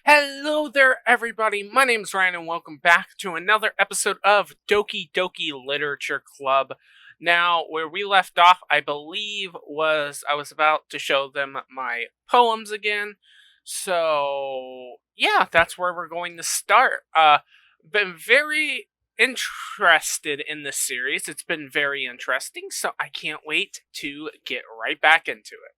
Hello there, everybody. My name's Ryan, and welcome back to another episode of Doki Doki Literature Club. Now, where we left off, I believe, was I was about to show them my poems again. So, yeah, that's where we're going to start. Been very interested in this series. It's been very interesting, so I can't wait to get right back into it.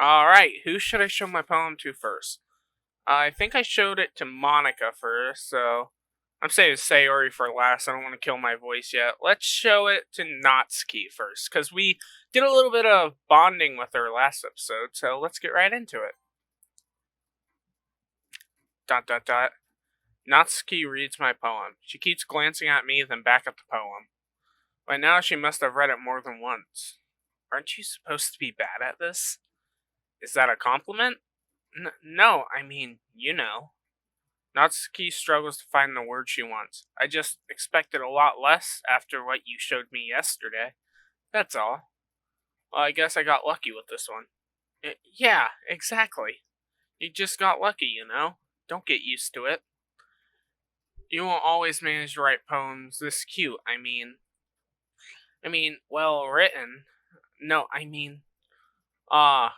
Alright, who should I show my poem to first? I think I showed it to Monica first, so I'm saying Sayori for last. I don't want to kill my voice yet. Let's show it to Natsuki first, because we did a little bit of bonding with her last episode, so let's get right into it. Dot dot dot. Natsuki reads my poem. She keeps glancing at me, then back at the poem. By now, she must have read it more than once. Aren't you supposed to be bad at this? Is that a compliment? No, I mean, you know. Natsuki struggles to find the word she wants. I just expected a lot less after what you showed me yesterday. That's all. Well, I guess I got lucky with this one. Yeah, exactly. You just got lucky, you know? Don't get used to it. You won't always manage to write poems this cute, well written. No,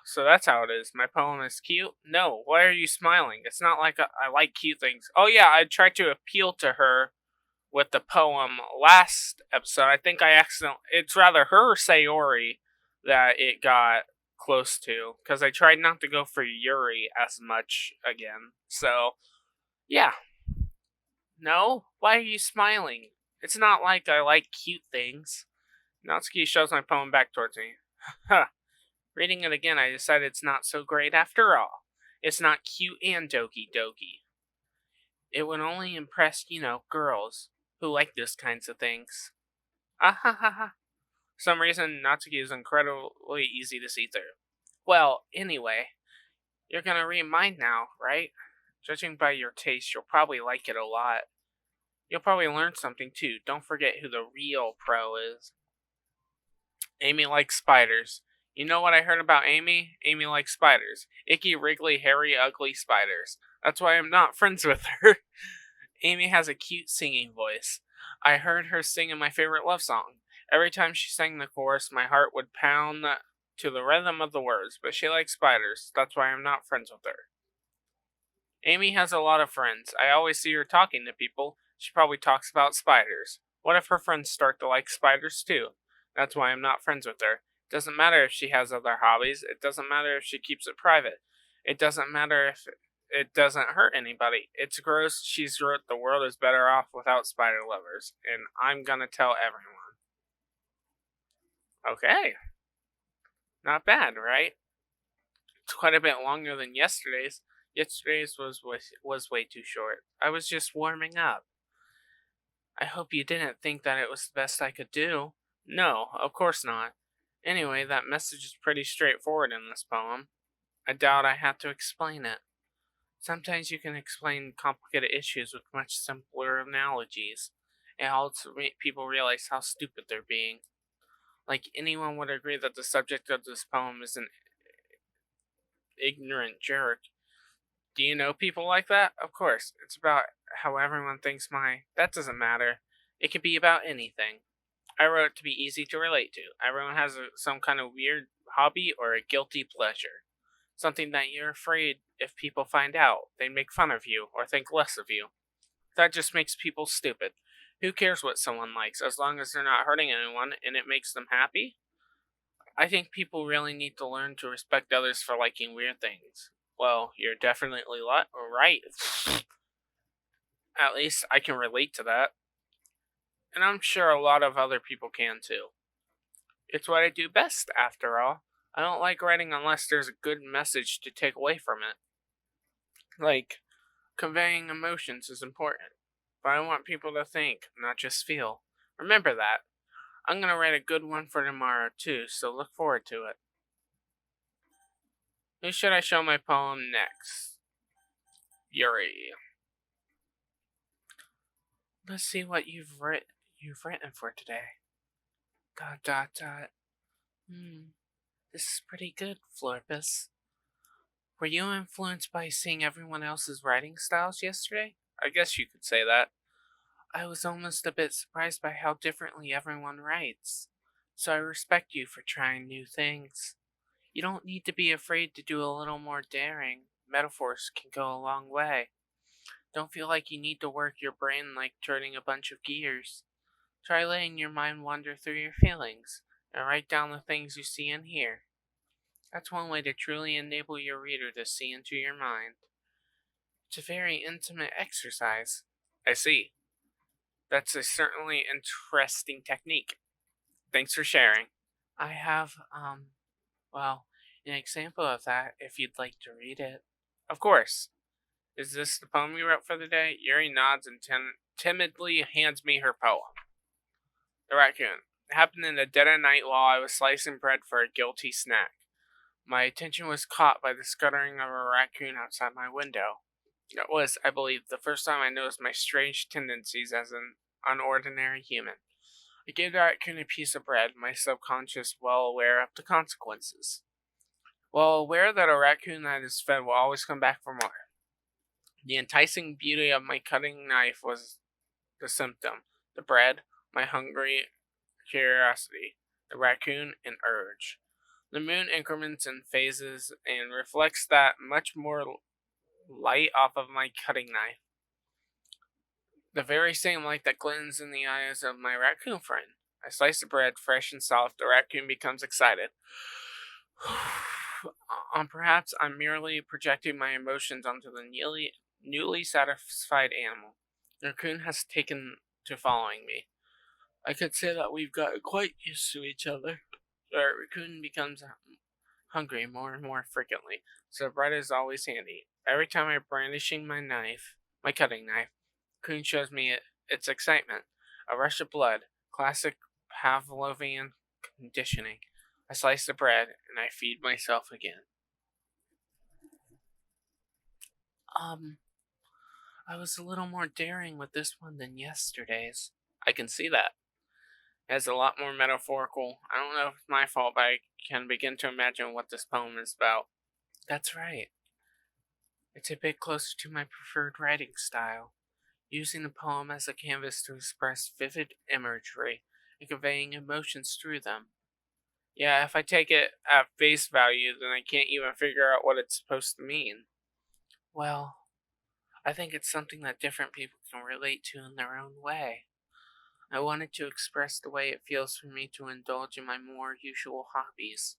so that's how it is. My poem is cute? No, why are you smiling? It's not like I like cute things. Oh, yeah, I tried to appeal to her with the poem last episode. I think I accidentally. It's rather her Sayori that it got close to, because I tried not to go for Yuri as much again. So, yeah. No? Why are you smiling? It's not like I like cute things. Natsuki shoves my poem back towards me. Huh. Reading it again, I decided it's not so great after all. It's not cute and doki doki. It would only impress, girls who like those kinds of things. Ah ha ha ha. For some reason, Natsuki is incredibly easy to see through. Well, anyway, you're gonna read mine now, right? Judging by your taste, you'll probably like it a lot. You'll probably learn something too. Don't forget who the real pro is. Amy likes spiders. You know what I heard about Amy? Amy likes spiders. Icky, wriggly, hairy, ugly spiders. That's why I'm not friends with her. Amy has a cute singing voice. I heard her sing in my favorite love song. Every time she sang the chorus, my heart would pound to the rhythm of the words, but she likes spiders. That's why I'm not friends with her. Amy has a lot of friends. I always see her talking to people. She probably talks about spiders. What if her friends start to like spiders too? That's why I'm not friends with her. It doesn't matter if she has other hobbies. It doesn't matter if she keeps it private. It doesn't matter if it doesn't hurt anybody. It's gross. She's wrote the world is better off without spider lovers, and I'm gonna tell everyone. Okay, not bad, right? It's quite a bit longer than yesterday's. Yesterday's was way too short. I was just warming up. I hope you didn't think that it was the best I could do. No, of course not. Anyway, that message is pretty straightforward in this poem. I doubt I have to explain it. Sometimes you can explain complicated issues with much simpler analogies. It helps people realize how stupid they're being. Like anyone would agree that the subject of this poem is an ignorant jerk. Do you know people like that? Of course. It's about how everyone thinks my. That doesn't matter. It could be about anything. I wrote it to be easy to relate to. Everyone has some kind of weird hobby or a guilty pleasure. Something that you're afraid if people find out, they make fun of you or think less of you. That just makes people stupid. Who cares what someone likes as long as they're not hurting anyone and it makes them happy? I think people really need to learn to respect others for liking weird things. Well, you're definitely right. At least I can relate to that. And I'm sure a lot of other people can too. It's what I do best, after all. I don't like writing unless there's a good message to take away from it. Like, conveying emotions is important, but I want people to think, not just feel. Remember that. I'm gonna write a good one for tomorrow too, so look forward to it. Who should I show my poem next? Yuri. Let's see what you've written for today. Dot dot dot. Hmm. This is pretty good, Florpus. Were you influenced by seeing everyone else's writing styles yesterday? I guess you could say that. I was almost a bit surprised by how differently everyone writes. So I respect you for trying new things. You don't need to be afraid to do a little more daring. Metaphors can go a long way. Don't feel like you need to work your brain like turning a bunch of gears. Try letting your mind wander through your feelings and write down the things you see and hear. That's one way to truly enable your reader to see into your mind. It's a very intimate exercise. I see. That's a certainly interesting technique. Thanks for sharing. I have, well, an example of that if you'd like to read it. Of course. Is this the poem you wrote for the day? Yuri nods and timidly hands me her poem. The raccoon. It happened in the dead of night while I was slicing bread for a guilty snack. My attention was caught by the scuttering of a raccoon outside my window. It was, I believe, the first time I noticed my strange tendencies as an unordinary human. I gave the raccoon a piece of bread, my subconscious well aware of the consequences. Well aware that a raccoon that is fed will always come back for more. The enticing beauty of my cutting knife was the symptom. The bread, my hungry curiosity. The raccoon, an urge. The moon increments in phases and reflects that much more light off of my cutting knife. The very same light that glistens in the eyes of my raccoon friend. I slice the bread, fresh and soft. The raccoon becomes excited. Perhaps I'm merely projecting my emotions onto the newly satisfied animal. The raccoon has taken to following me. I could say that we've gotten quite used to each other. The raccoon becomes hungry more and more frequently, so the bread is always handy. Every time I'm brandishing my cutting knife, the raccoon shows me its excitement. A rush of blood, classic Pavlovian conditioning. I slice the bread and I feed myself again. I was a little more daring with this one than yesterday's. I can see that. It has a lot more metaphorical. I don't know if it's my fault, but I can begin to imagine what this poem is about. That's right. It's a bit closer to my preferred writing style, using the poem as a canvas to express vivid imagery and conveying emotions through them. Yeah, if I take it at face value, then I can't even figure out what it's supposed to mean. Well, I think it's something that different people can relate to in their own way. I wanted to express the way it feels for me to indulge in my more usual hobbies.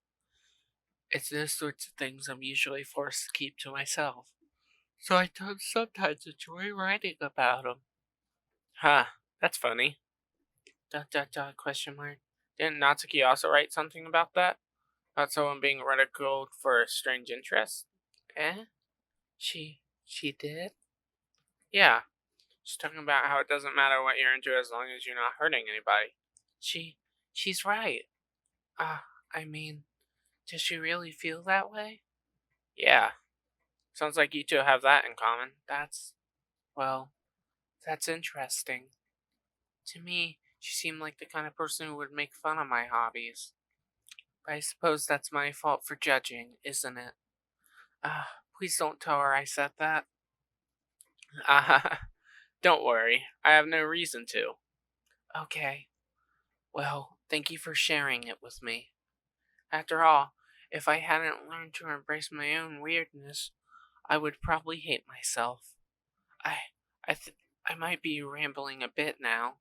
It's those sorts of things I'm usually forced to keep to myself. So I don't sometimes enjoy writing about them. Huh, that's funny. Dot dot dot question mark. Didn't Natsuki also write something about that? About someone being ridiculed for a strange interest? Eh? She did? Yeah. She's talking about how it doesn't matter what you're into as long as you're not hurting anybody. She's right. I mean, does she really feel that way? Yeah. Sounds like you two have that in common. Well, that's interesting. To me, she seemed like the kind of person who would make fun of my hobbies. But I suppose that's my fault for judging, isn't it? Please don't tell her I said that. Don't worry. I have no reason to. Okay. Well, thank you for sharing it with me. After all, if I hadn't learned to embrace my own weirdness, I would probably hate myself. I I th- I might be rambling a bit now,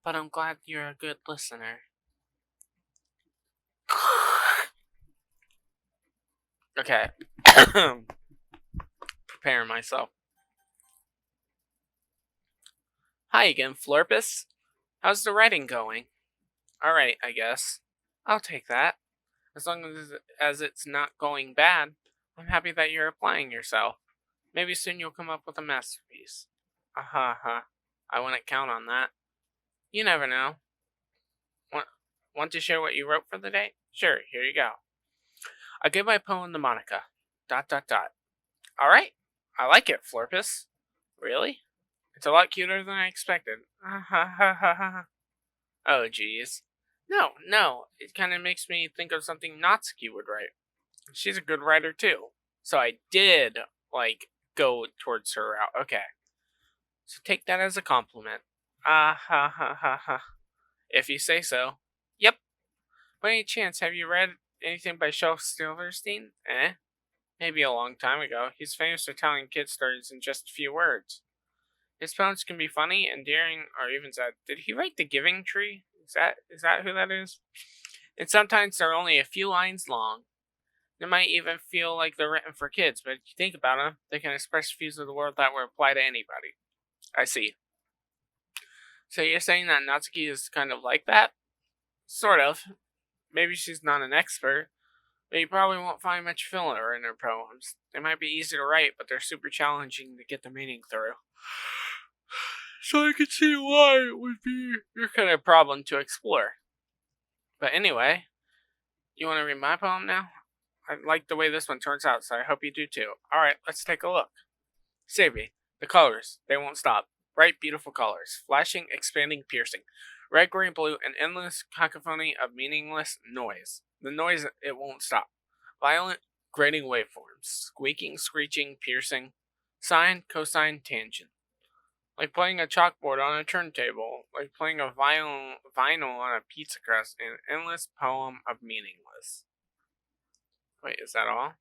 but I'm glad you're a good listener. Okay. Preparing myself. Hi again, Florpus. How's the writing going? Alright, I guess. I'll take that. As long as it's not going bad, I'm happy that you're applying yourself. Maybe soon you'll come up with a masterpiece. Ha. I wouldn't count on that. You never know. Want to share what you wrote for the day? Sure, here you go. I give my poem to Monica. Dot dot dot. Alright. I like it, Florpus. Really? It's a lot cuter than I expected. Oh, geez. No. It kind of makes me think of something Natsuki would write. She's a good writer too. So I did, like, go towards her route. Okay. So take that as a compliment. Ah ha ha ha ha. If you say so. Yep. By any chance, have you read anything by Shel Silverstein? Eh? Maybe a long time ago. He's famous for telling kid stories in just a few words. His poems can be funny, endearing, or even sad. Did he write The Giving Tree? Is that who that is? And sometimes they're only a few lines long. They might even feel like they're written for kids, but if you think about them, they can express views of the world that would apply to anybody. I see. So you're saying that Natsuki is kind of like that? Sort of. Maybe she's not an expert, but you probably won't find much filler in her poems. They might be easy to write, but they're super challenging to get the meaning through. So I can see why it would be your kind of problem to explore. But anyway, you want to read my poem now? I like the way this one turns out, so I hope you do too. Alright, let's take a look. Savvy. The colors. They won't stop. Bright, beautiful colors. Flashing, expanding, piercing. Red, green, blue, an endless cacophony of meaningless noise. The noise, it won't stop. Violent, grating waveforms. Squeaking, screeching, piercing. Sine, cosine, tangent. Like playing a chalkboard on a turntable. Like playing a vinyl on a pizza crust. An endless poem of meaningless. Wait, is that all?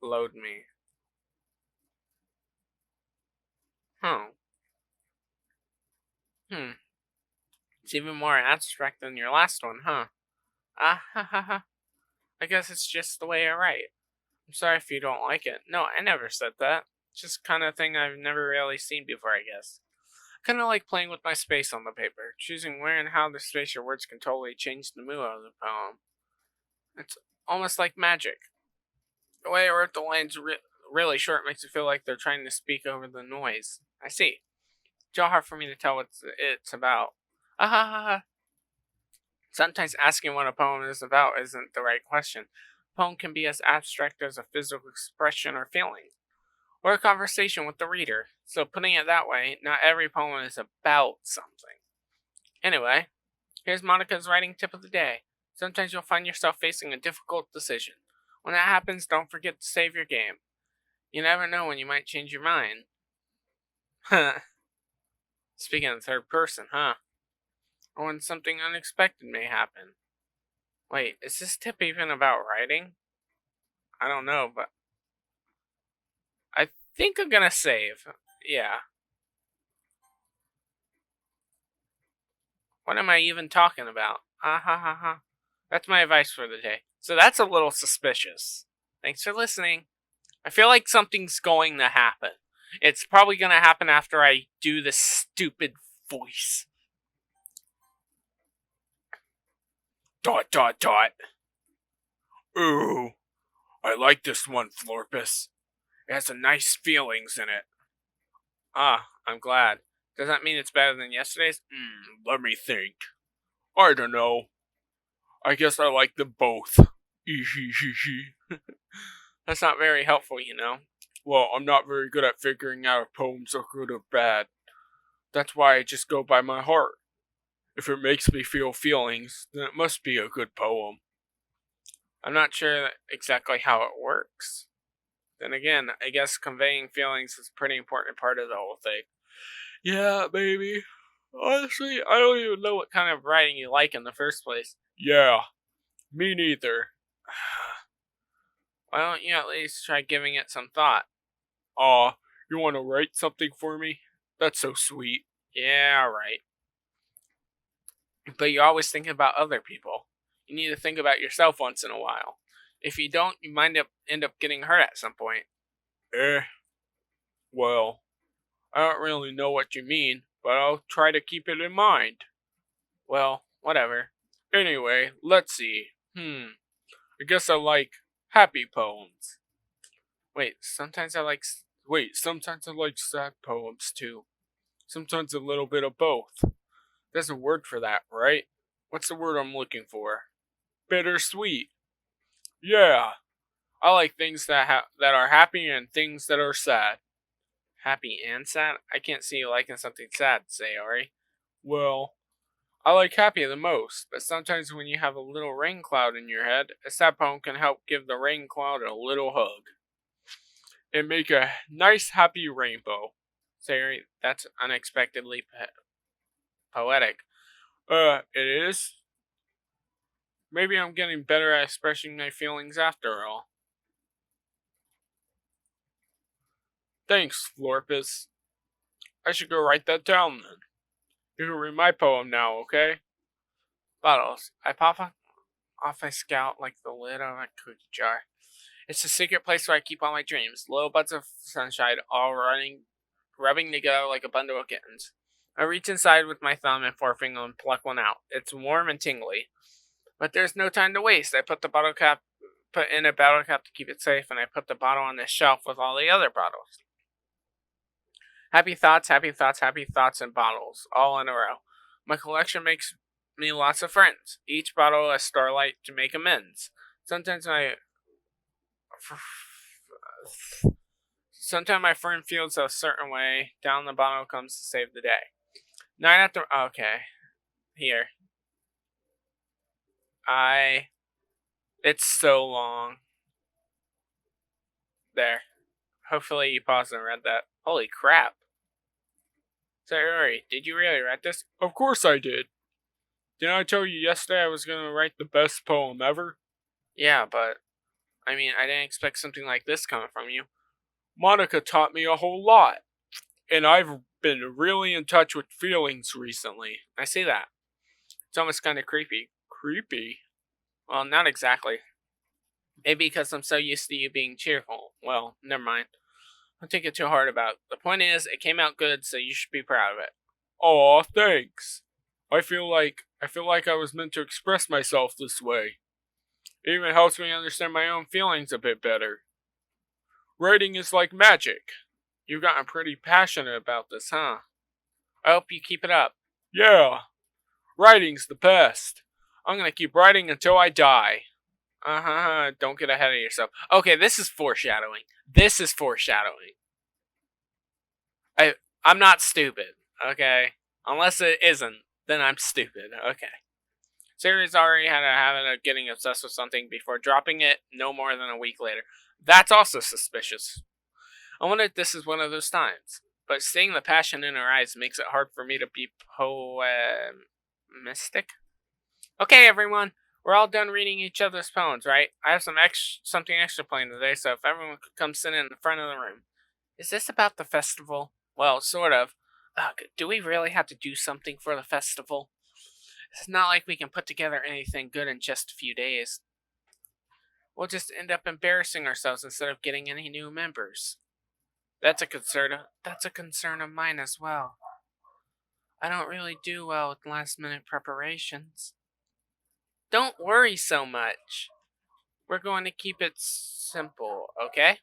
Load me. Huh. It's even more abstract than your last one, huh? Ah ha ha ha. I guess it's just the way I write. I'm sorry if you don't like it. No, I never said that. It's just kind of thing I've never really seen before, I guess. Kind of like playing with my space on the paper, choosing where and how the space or words can totally change the mood of the poem. It's almost like magic. The way I wrote the lines really short makes it feel like they're trying to speak over the noise. I see. It's all hard for me to tell what it's about. Ah ha ha ha. Sometimes asking what a poem is about isn't the right question. A poem can be as abstract as a physical expression or feeling, or a conversation with the reader. So putting it that way, not every poem is about something. Anyway, here's Monica's writing tip of the day. Sometimes you'll find yourself facing a difficult decision. When that happens, don't forget to save your game. You never know when you might change your mind. Speaking in third person, huh? Or when something unexpected may happen. Wait, is this tip even about writing? I don't know, but I think I'm gonna save. Yeah. What am I even talking about? Ah ha ha ha. That's my advice for the day. So that's a little suspicious. Thanks for listening. I feel like something's going to happen. It's probably gonna happen after I do this stupid voice. ... Ooh, I like this one, Florpus. It has some nice feelings in it. Ah, I'm glad. Does that mean it's better than yesterday's? Let me think. I don't know. I guess I like them both. That's not very helpful, you know. Well, I'm not very good at figuring out if poems are good or bad. That's why I just go by my heart. If it makes me feel feelings, then it must be a good poem. I'm not sure exactly how it works. Then again, I guess conveying feelings is a pretty important part of the whole thing. Yeah, baby. Honestly, I don't even know what kind of writing you like in the first place. Yeah, me neither. Why don't you at least try giving it some thought? Aw, you want to write something for me? That's so sweet. Yeah, right. But you're always thinking about other people. You need to think about yourself once in a while. If you don't, you might end up getting hurt at some point. Well, I don't really know what you mean, but I'll try to keep it in mind. Well, whatever. Anyway, let's see. I guess I like happy poems. Sometimes I like sad poems too. Sometimes a little bit of both. There's a word for that, right? What's the word I'm looking for? Bittersweet. Yeah. I like things that are happy and things that are sad. Happy and sad? I can't see you liking something sad, Sayori. Well, I like happy the most, but sometimes when you have a little rain cloud in your head, a sad poem can help give the rain cloud a little hug and make a nice happy rainbow. Sayori, that's unexpectedly poetic. It is? Maybe I'm getting better at expressing my feelings after all. Thanks, Florpus. I should go write that down then. You can read my poem now, okay? Bottles. I pop off my scout like the lid on a cookie jar. It's a secret place where I keep all my dreams. Little buds of sunshine all rubbing together like a bundle of kittens. I reach inside with my thumb and forefinger and pluck one out. It's warm and tingly. But there's no time to waste. I put in a bottle cap to keep it safe, and I put the bottle on the shelf with all the other bottles. Happy thoughts, happy thoughts, happy thoughts, and bottles, all in a row. My collection makes me lots of friends. Each bottle a starlight to make amends. Sometimes my friend feels a certain way. Down the bottle comes to save the day. Night after. Okay. Here. It's so long. There. Hopefully you paused and read that. Holy crap. Sayori, did you really write this? Of course I did. Didn't I tell you yesterday I was going to write the best poem ever? Yeah, but I didn't expect something like this coming from you. Monica taught me a whole lot. And I've been really in touch with feelings recently. I see that. It's almost kind of creepy. Creepy? Well, not exactly. Maybe because I'm so used to you being cheerful. Well, never mind. Don't take it too hard about it. The point is, it came out good, so you should be proud of it. Aw, thanks. I feel like I was meant to express myself this way. It even helps me understand my own feelings a bit better. Writing is like magic. You've gotten pretty passionate about this, huh? I hope you keep it up. Yeah. Writing's the best. I'm gonna keep writing until I die. Don't get ahead of yourself. Okay, this is foreshadowing. I'm not stupid, okay? Unless it isn't, then I'm stupid, okay. Sayori's already had a habit of getting obsessed with something before dropping it no more than a week later. That's also suspicious. I wonder if this is one of those times. But seeing the passion in her eyes makes it hard for me to be mystic. Okay, everyone. We're all done reading each other's poems, right? I have something extra planned today, so if everyone could come sit in the front of the room. Is this about the festival? Well, sort of. Ugh, do we really have to do something for the festival? It's not like we can put together anything good in just a few days. We'll just end up embarrassing ourselves instead of getting any new members. That's a concern of mine as well. I don't really do well with last-minute preparations. Don't worry so much. We're going to keep it simple, okay?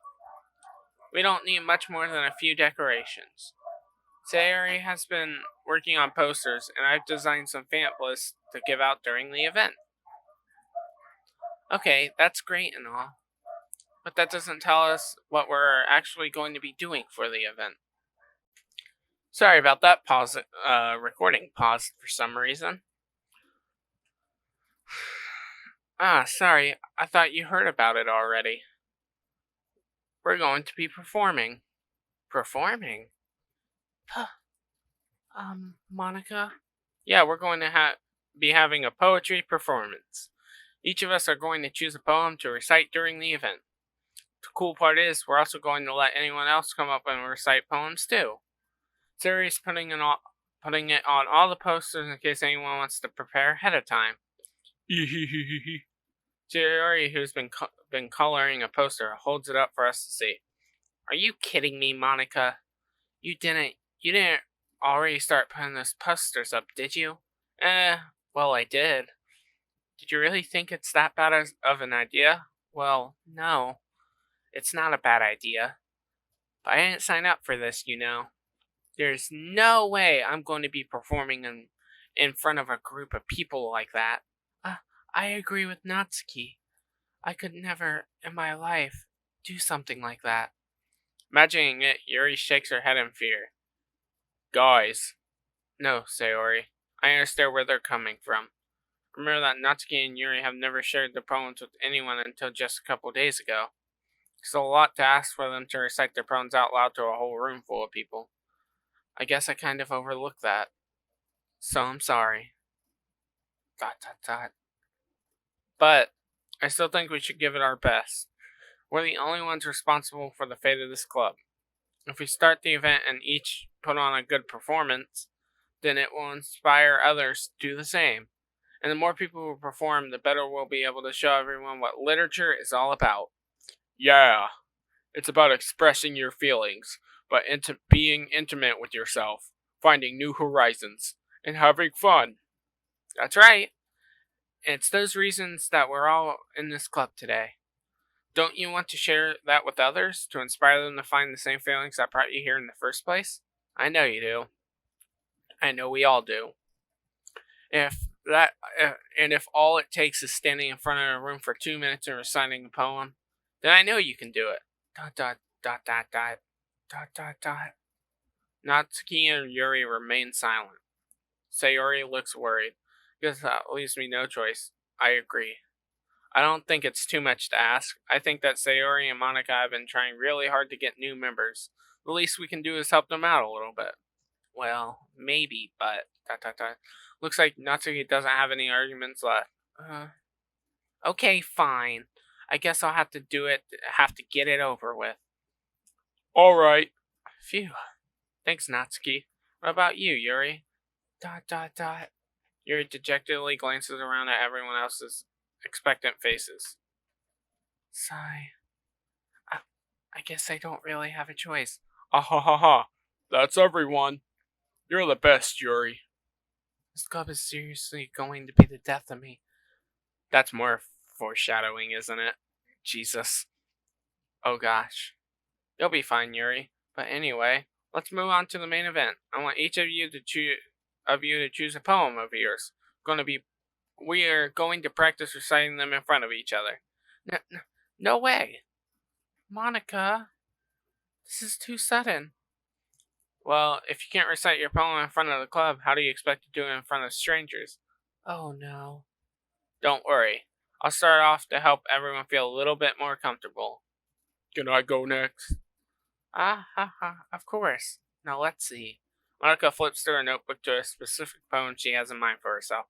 We don't need much more than a few decorations. Sayori has been working on posters, and I've designed some pamphlets to give out during the event. Okay, that's great and all. But that doesn't tell us what we're actually going to be doing for the event. Sorry about that recording paused for some reason. Sorry, I thought you heard about it already. We're going to be performing. Performing? Monica? Yeah, we're going to be having a poetry performance. Each of us are going to choose a poem to recite during the event. The cool part is, we're also going to let anyone else come up and recite poems too. Sayori's putting it on all the posters in case anyone wants to prepare ahead of time. Sayori, who's been coloring a poster, holds it up for us to see. Are you kidding me, Monica? You didn't already start putting those posters up, did you? Well, I did. Did you really think it's that bad of an idea? Well, no. It's not a bad idea. But I didn't sign up for this, you know. There's no way I'm going to be performing in front of a group of people like that. I agree with Natsuki. I could never, in my life, do something like that. Imagining it, Yuri shakes her head in fear. Guys. No, Sayori. I understand where they're coming from. Remember that Natsuki and Yuri have never shared their poems with anyone until just a couple days ago. It's a lot to ask for them to recite their poems out loud to a whole room full of people. I guess I kind of overlooked that. So I'm sorry. Dot dot dot. But I still think we should give it our best. We're the only ones responsible for the fate of this club. If we start the event and each put on a good performance, then it will inspire others to do the same. And the more people who perform, the better we'll be able to show everyone what literature is all about. Yeah, it's about expressing your feelings, but being intimate with yourself, finding new horizons, and having fun. That's right. And it's those reasons that we're all in this club today. Don't you want to share that with others to inspire them to find the same feelings that brought you here in the first place? I know you do. I know we all do. If that and if all it takes is standing in front of a room for 2 minutes and reciting a poem, then I know you can do it. Dot dot dot dot dot dot dot dot. Natsuki and Yuri remain silent. Sayori looks worried. Guess that leaves me no choice. I agree. I don't think it's too much to ask. I think that Sayori and Monica have been trying really hard to get new members. The least we can do is help them out a little bit. Well, maybe, but dot dot dot. Looks like Natsuki doesn't have any arguments left. Okay, fine. I guess I'll have to do it. Have to get it over with. All right. Phew. Thanks, Natsuki. What about you, Yuri? Dot dot dot. Yuri dejectedly glances around at everyone else's expectant faces. Sigh. I guess I don't really have a choice. Ah ha ha ha. That's everyone. You're the best, Yuri. This club is seriously going to be the death of me. That's more foreshadowing, isn't it? Jesus. Oh gosh. You'll be fine, Yuri. But anyway, let's move on to the main event. I want each of you to choose a poem of yours. We are going to practice reciting them in front of each other. No way. Monica, this is too sudden. Well, if you can't recite your poem in front of the club, how do you expect to do it in front of strangers? Oh no. Don't worry. I'll start off to help everyone feel a little bit more comfortable. Can I go next? Of course. Now let's see. Monica flips through her notebook to a specific poem she has in mind for herself.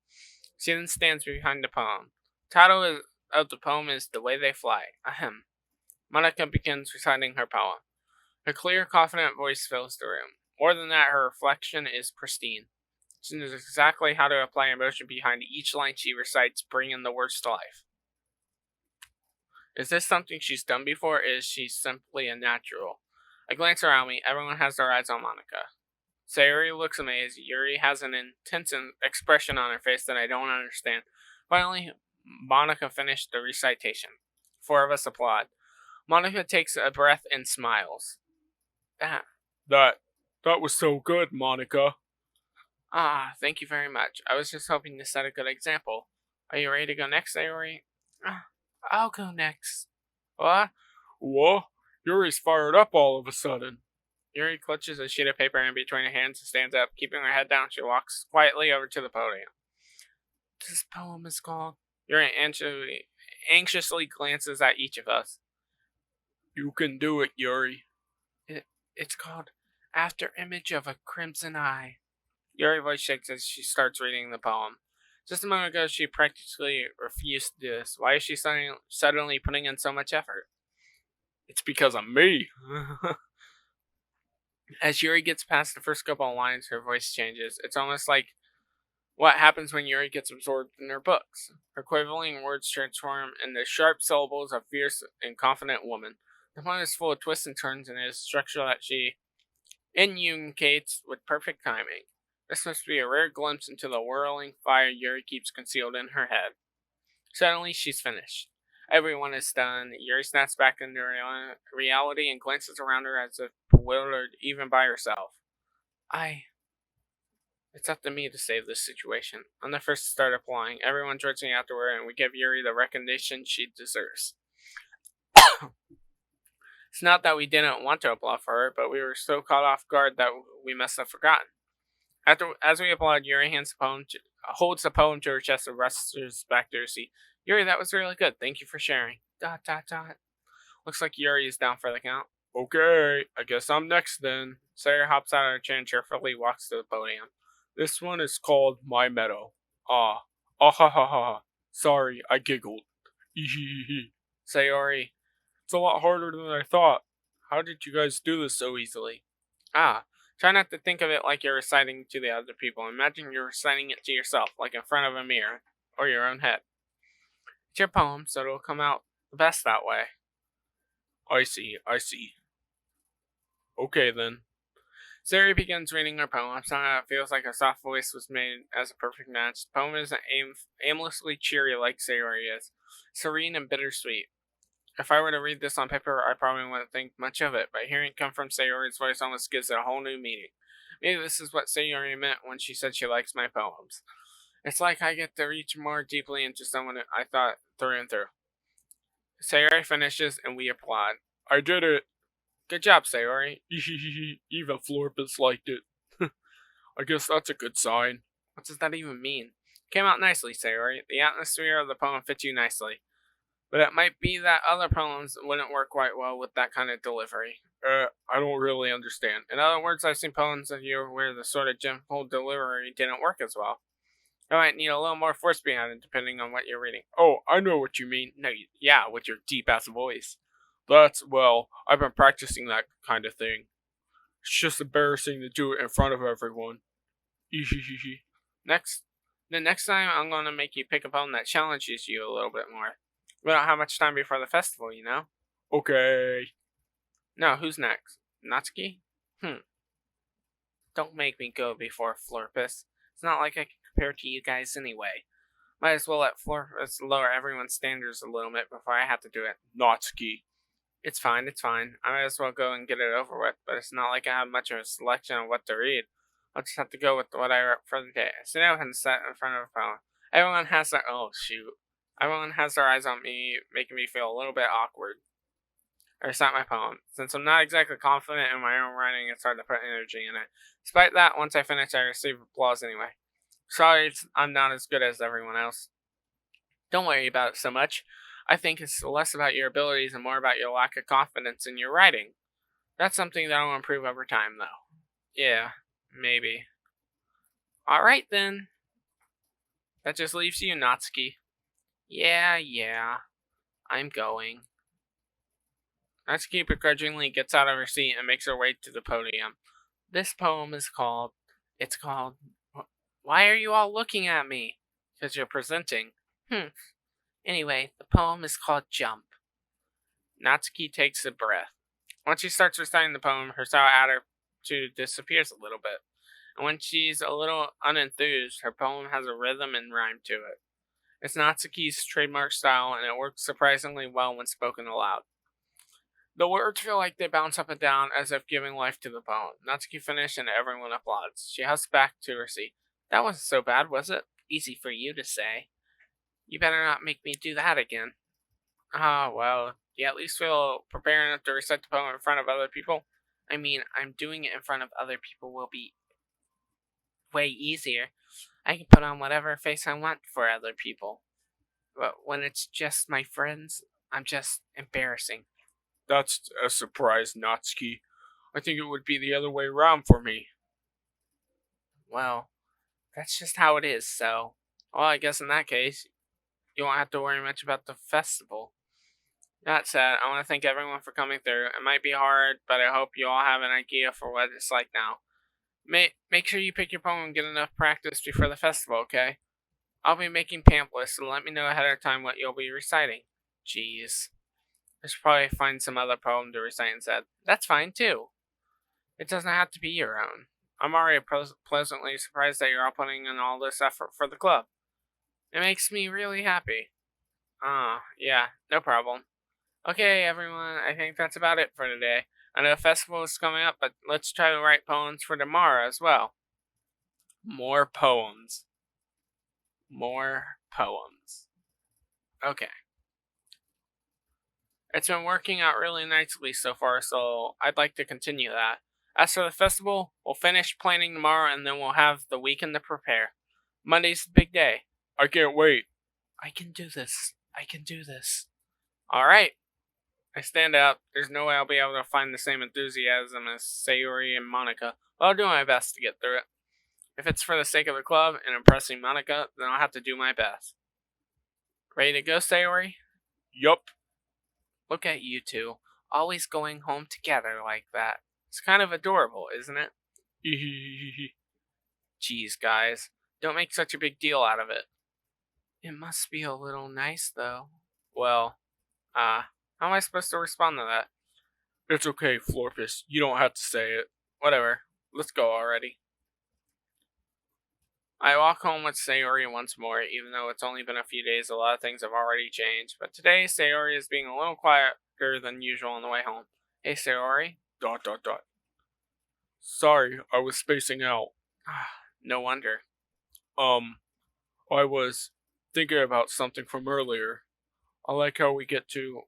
She then stands behind the poem. The title of the poem is The Way They Fly. Ahem. Monica begins reciting her poem. Her clear, confident voice fills the room. More than that, her reflection is pristine. She knows exactly how to apply emotion behind each line she recites, bringing the words to life. Is this something she's done before, or is she simply a natural? I glance around me. Everyone has their eyes on Monica. Sayori looks amazed. Yuri has an intense expression on her face that I don't understand. Finally, Monica finished the recitation. 4 of us applaud. Monica takes a breath and smiles. That was so good, Monica. Thank you very much. I was just hoping to set a good example. Are you ready to go next, Sayori? I'll go next. What? What? Yuri's fired up all of a sudden. Yuri clutches a sheet of paper in between her hands and stands up. Keeping her head down, she walks quietly over to the podium. This poem is called... Yuri anxiously glances at each of us. You can do it, Yuri. It's called After Image of a Crimson Eye. Yuri's voice shakes as she starts reading the poem. Just a moment ago, she practically refused to do this. Why is she suddenly putting in so much effort? It's because of me. As Yuri gets past the first couple of lines, her voice changes. It's almost like what happens when Yuri gets absorbed in her books. Her quavering words transform into sharp syllables of fierce and confident woman. The poem is full of twists and turns and is structured that she enunciates with perfect timing. This must be a rare glimpse into the whirling fire Yuri keeps concealed in her head. Suddenly, she's finished. Everyone is done. Yuri snaps back into reality and glances around her as if bewildered even by herself. It's up to me to save this situation. I'm the first to start applying. Everyone joins me afterward, and we give Yuri the recognition she deserves. It's not that we didn't want to applaud for her, but we were so caught off guard that we must have forgotten. As we applaud, Yuri holds the poem to her chest and rushes back to her seat. Yuri, that was really good. Thank you for sharing. Dot dot dot. Looks like Yuri is down for the count. Okay, I guess I'm next then. Sayori hops out of her chair and cheerfully walks to the podium. This one is called My Meadow. Ah. Ah ha ha ha. Sorry, I giggled. Sayori, it's a lot harder than I thought. How did you guys do this so easily? Ah, try not to think of it like you're reciting to the other people. Imagine you're reciting it to yourself, like in front of a mirror, or your own head. It's your poem, so it'll come out the best that way. I see. Okay then. Sayori begins reading her poem. Somehow it feels like her soft voice was made as a perfect match. The poem isn't aimlessly cheery like Sayori is, serene and bittersweet. If I were to read this on paper, I probably wouldn't think much of it, but hearing it come from Sayori's voice almost gives it a whole new meaning. Maybe this is what Sayori meant when she said she likes my poems. It's like I get to reach more deeply into someone I thought through and through. Sayori finishes and we applaud. I did it! Good job, Sayori. Even Florpus liked it. I guess that's a good sign. What does that even mean? Came out nicely, Sayori. The atmosphere of the poem fits you nicely. But it might be that other poems wouldn't work quite well with that kind of delivery. I don't really understand. In other words, I've seen poems of you where the sort of gentle delivery didn't work as well. I might need a little more force behind it depending on what you're reading. Oh, I know what you mean. No, yeah, with your deep-ass voice. I've been practicing that kind of thing. It's just embarrassing to do it in front of everyone. Next time I'm going to make you pick a poem that challenges you a little bit more. We don't have much time before the festival, you know? Okay. Now, who's next? Natsuki? Don't make me go before Florpus. It's not like I can compare to you guys anyway. Might as well let Florpus lower everyone's standards a little bit before I have to do it. Natsuki. It's fine. I might as well go and get it over with, but it's not like I have much of a selection of what to read. I'll just have to go with what I wrote for the day. Sit down and sit in front of a poem. Everyone has their eyes on me, making me feel a little bit awkward. I recite my poem. Since I'm not exactly confident in my own writing, it's hard to put energy in it. Despite that, once I finish, I receive applause anyway. Sorry, I'm not as good as everyone else. Don't worry about it so much. I think it's less about your abilities and more about your lack of confidence in your writing. That's something that I'll improve over time, though. Yeah, maybe. Alright then. That just leaves you, Natsuki. Yeah. I'm going. Natsuki begrudgingly gets out of her seat and makes her way to the podium. This poem is called... It's called... Why are you all looking at me? Because you're presenting. Anyway, the poem is called Jump. Natsuki takes a breath. Once she starts reciting the poem, her sour attitude disappears a little bit. And when she's a little unenthused, her poem has a rhythm and rhyme to it. It's Natsuki's trademark style, and it works surprisingly well when spoken aloud. The words feel like they bounce up and down as if giving life to the poem. Natsuki finished and everyone applauds. She husks back to her seat. That wasn't so bad, was it? Easy for you to say. You better not make me do that again. Well, do you at least feel prepared enough to recite the poem in front of other people? I mean, I'm doing it in front of other people will be way easier. I can put on whatever face I want for other people. But when it's just my friends, I'm just embarrassing. That's a surprise, Natsuki. I think it would be the other way around for me. Well, that's just how it is, so... Well, I guess in that case, you won't have to worry much about the festival. That said, I want to thank everyone for coming through. It might be hard, but I hope you all have an idea for what it's like now. Make sure you pick your poem and get enough practice before the festival, okay? I'll be making pamphlets, so let me know ahead of time what you'll be reciting. Jeez. I should probably find some other poem to recite instead. That's fine, too. It doesn't have to be your own. I'm already pleasantly surprised that you're all putting in all this effort for the club. It makes me really happy. Yeah, no problem. Okay, everyone, I think that's about it for today. I know the festival is coming up, but let's try to write poems for tomorrow as well. More poems. Okay. It's been working out really nicely so far, so I'd like to continue that. As for the festival, we'll finish planning tomorrow and then we'll have the weekend to prepare. Monday's the big day. I can't wait. I can do this. I can do this. Alright. I stand up. There's no way I'll be able to find the same enthusiasm as Sayori and Monica, but I'll do my best to get through it. If it's for the sake of the club and impressing Monica, then I'll have to do my best. Ready to go, Sayori? Yup. Look at you two, always going home together like that. It's kind of adorable, isn't it? Jeez, guys, don't make such a big deal out of it. It must be a little nice, though. Well, how am I supposed to respond to that? It's okay, Florpus. You don't have to say it. Whatever. Let's go already. I walk home with Sayori once more, even though it's only been a few days, a lot of things have already changed. But today, Sayori is being a little quieter than usual on the way home. Hey, Sayori? ... Sorry, I was spacing out. No wonder. I was thinking about something from earlier. I like how we get to,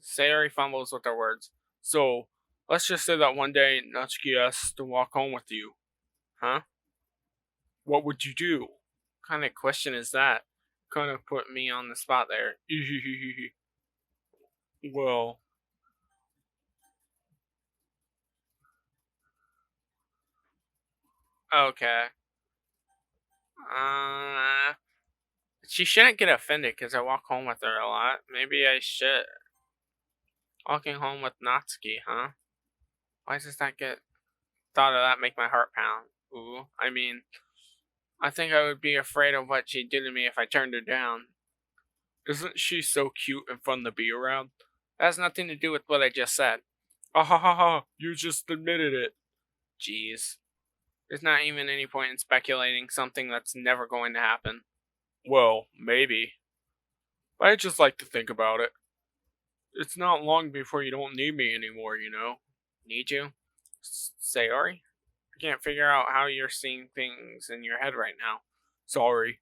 Sayori fumbles with her words. So, let's just say that one day Natsuki asks to walk home with you. Huh? What would you do? What kind of question is that? Kind of put me on the spot there. Well... Okay. She shouldn't get offended because I walk home with her a lot. Maybe I should. Walking home with Natsuki, huh? Why does that get... Thought of that make my heart pound? Ooh, I think I would be afraid of what she'd do to me if I turned her down. Isn't she so cute and fun to be around? That has nothing to do with what I just said. Ah ha ha ha, you just admitted it. Jeez. There's not even any point in speculating something that's never going to happen. Well, maybe. But I just like to think about it. It's not long before you don't need me anymore, you know. Need you? Sayori? I can't figure out how you're seeing things in your head right now. Sorry.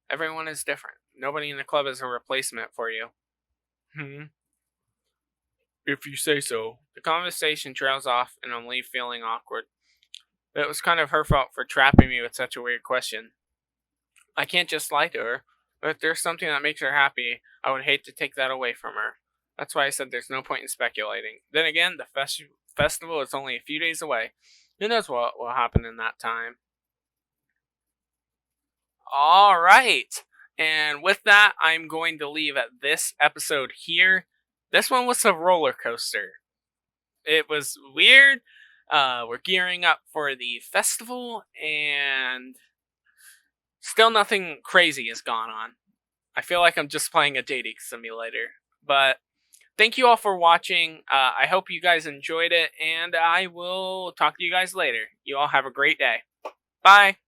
Everyone is different. Nobody in the club is a replacement for you. If you say so. The conversation trails off and I'm left feeling awkward. But it was kind of her fault for trapping me with such a weird question. I can't just lie to her, but if there's something that makes her happy, I would hate to take that away from her. That's why I said there's no point in speculating. Then again, the festival is only a few days away. Who knows what will happen in that time? Alright, and with that, I'm going to leave at this episode here. This one was a roller coaster. It was weird. We're gearing up for the festival, and still nothing crazy has gone on. I feel like I'm just playing a dating simulator. But thank you all for watching. I hope you guys enjoyed it, and I will talk to you guys later. You all have a great day. Bye!